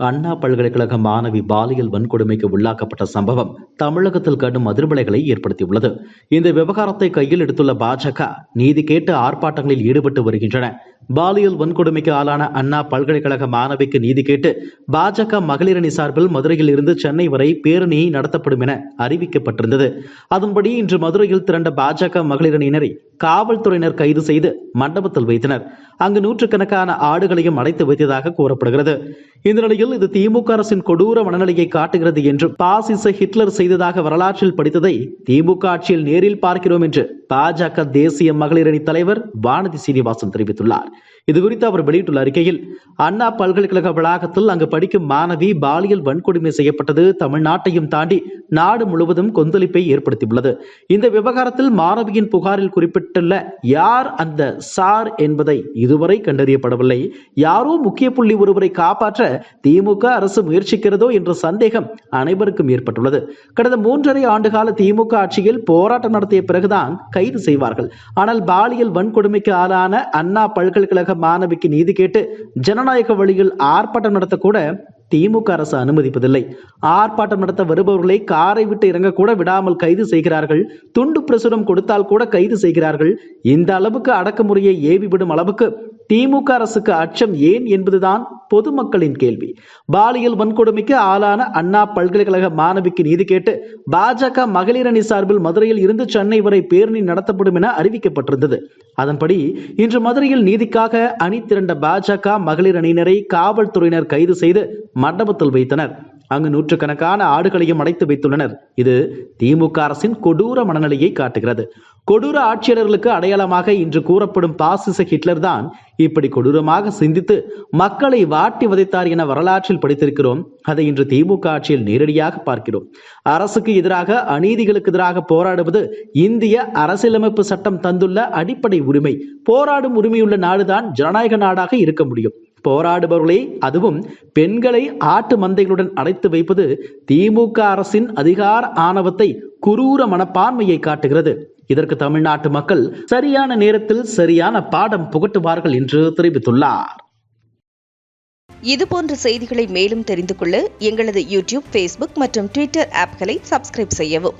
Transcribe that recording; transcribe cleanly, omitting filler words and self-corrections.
அண்ணா பல்கலைக்கழக மாணவி பாலியல் வன்கொடுமைக்கு உள்ளாக்கப்பட்ட சம்பவம் தமிழகத்தில் கடும் அதிர்வலைகளை ஏற்படுத்தியுள்ளது. இந்த விவகாரத்தை கையில் எடுத்துள்ள பாஜக நீதி கேட்டு ஆர்ப்பாட்டங்களில் ஈடுபட்டு வருகின்றன. பாலியல் வன்கொடுமைக்கு ஆளான அண்ணா பல்கலைக்கழக மாணவிக்கு நீதி கேட்டு பாஜக மகளிரணி சார்பில் மதுரையில் இருந்து சென்னை வரை பேரணி நடத்தப்படும் என அறிவிக்கப்பட்டிருந்தது. அதன்படி இன்று மதுரையில் திரண்ட பாஜக மகளிரணியினரை காவல்துறையினர் கைது செய்து மண்டபத்தில் வைத்தனர். அங்கு நூற்றுக்கணக்கான ஆடுகளையும் அடைத்து வைத்ததாக கூறப்படுகிறது. இந்த நிலையில் இது திமுக அரசின் கொடூர மனநிலையை காட்டுகிறது என்றும், பாசிச ஹிட்லர் செய்ததாக வரலாற்றில் படித்ததை திமுக ஆட்சியில் நேரில் பார்க்கிறோம் என்று பாஜக தேசிய மகளிரணி தலைவர் வானதி சீனிவாசன் தெரிவித்துள்ளார். இதுகுறித்து அவர் வெளியிட்டுள்ள அறிக்கையில், அண்ணா பல்கலைக்கழக வளாகத்தில் அங்கு படிக்கும் மாணவி பாலியல் வன்கொடுமை செய்யப்பட்டது தமிழ்நாட்டையும் தாண்டி நாடு முழுவதும் கொந்தளிப்பை ஏற்படுத்தியுள்ளது. இந்த விவகாரத்தில் மாணவியின் புகாரில் குறிப்பிட்டுள்ள யார் அந்த சார் என்பதை இதுவரை கண்டறியப்படவில்லை. யாரோ முக்கிய புள்ளி ஒருவரை காப்பாற்ற திமுக அரசு முயற்சிக்கிறதோ என்ற சந்தேகம் அனைவருக்கும் ஏற்பட்டுள்ளது. கடந்த 3.5 ஆண்டுகால திமுக ஆட்சியில் போராட்டம் நடத்திய பிறகுதான் கைது செய்வார்கள். ஆனால் பாலியல் வன்கொடுமைக்கு ஆளான அண்ணா பல்கலைக்கழக மாணவிக்கு நீதி கேட்டு ஜனநாயக வழியில் ஆர்ப்பாட்டம் நடத்தக்கூட திமுக அரசு அனுமதிப்பதில்லை. ஆர்ப்பாட்டம் நடத்த வருபவர்களை காரை விட்டு இறங்க கூட விடாமல் கைது செய்கிறார்கள். துண்டு பிரசுரம் கொடுத்தால் கூட கைது செய்கிறார்கள். இந்த அளவுக்கு அடக்குமுறையை ஏவிவிடும் அளவுக்கு திமுக அரசுக்கு அச்சம் ஏன் என்பதுதான் பொதுமக்களின் கேள்வி. பாலியல் வன்கொடுமைக்கு ஆளான அண்ணா பல்கலைக்கழக மாணவிக்கு நீதி கேட்டு பாஜக மகளிரணி சார்பில் மதுரையில் இருந்து சென்னை வரை பேரணி நடத்தப்படும் என அறிவிக்கப்பட்டிருந்தது. அதன்படி இன்று மதுரையில் நீதிக்காக அணி திரண்ட பாஜக மகளிர் அணியினரை காவல்துறையினர் கைது செய்து மண்டபத்தில் வைத்தனர். அங்கு நூற்றுக்கணக்கான ஆடுகளையும் அடைத்து வைத்துள்ளனர். இது திமுக அரசின் கொடூர மனநிலையை காட்டுகிறது. கொடூர ஆட்சியாளர்களுக்கு அடையாளமாக இன்று கூறப்படும் பாசிச ஹிட்லர் தான் இப்படி கொடூரமாக சிந்தித்து மக்களை வாட்டி வதைத்தார் என வரலாற்றில் படித்திருக்கிறோம். அதை இன்று திமுக ஆட்சியில் நேரடியாக பார்க்கிறோம். அரசுக்கு எதிராக, அநீதிகளுக்கு எதிராக போராடுவது இந்திய அரசியலமைப்பு சட்டம் தந்துள்ள அடிப்படை உரிமை. போராடும் உரிமையுள்ள நாடுதான் ஜனநாயக நாடாக இருக்க முடியும். போராடுபவர்களே, அதுவும் பெண்களை ஆட்டு மந்தைகளுடன் அடைத்து வைப்பது திமுக அரசின் அதிகார ஆணவத்தை, குரூர மனப்பான்மையை காட்டுகிறது. இதற்கு தமிழ்நாட்டு மக்கள் சரியான நேரத்தில் சரியான பாடம் புகட்டுவார்கள் என்று தெரிவித்துள்ளார். இதுபோன்ற செய்திகளை மேலும் தெரிந்து கொள்ள எங்களது யூடியூப், ஃபேஸ்புக் மற்றும் ட்விட்டர் ஆப்களை சப்ஸ்கிரைப் செய்யவும்.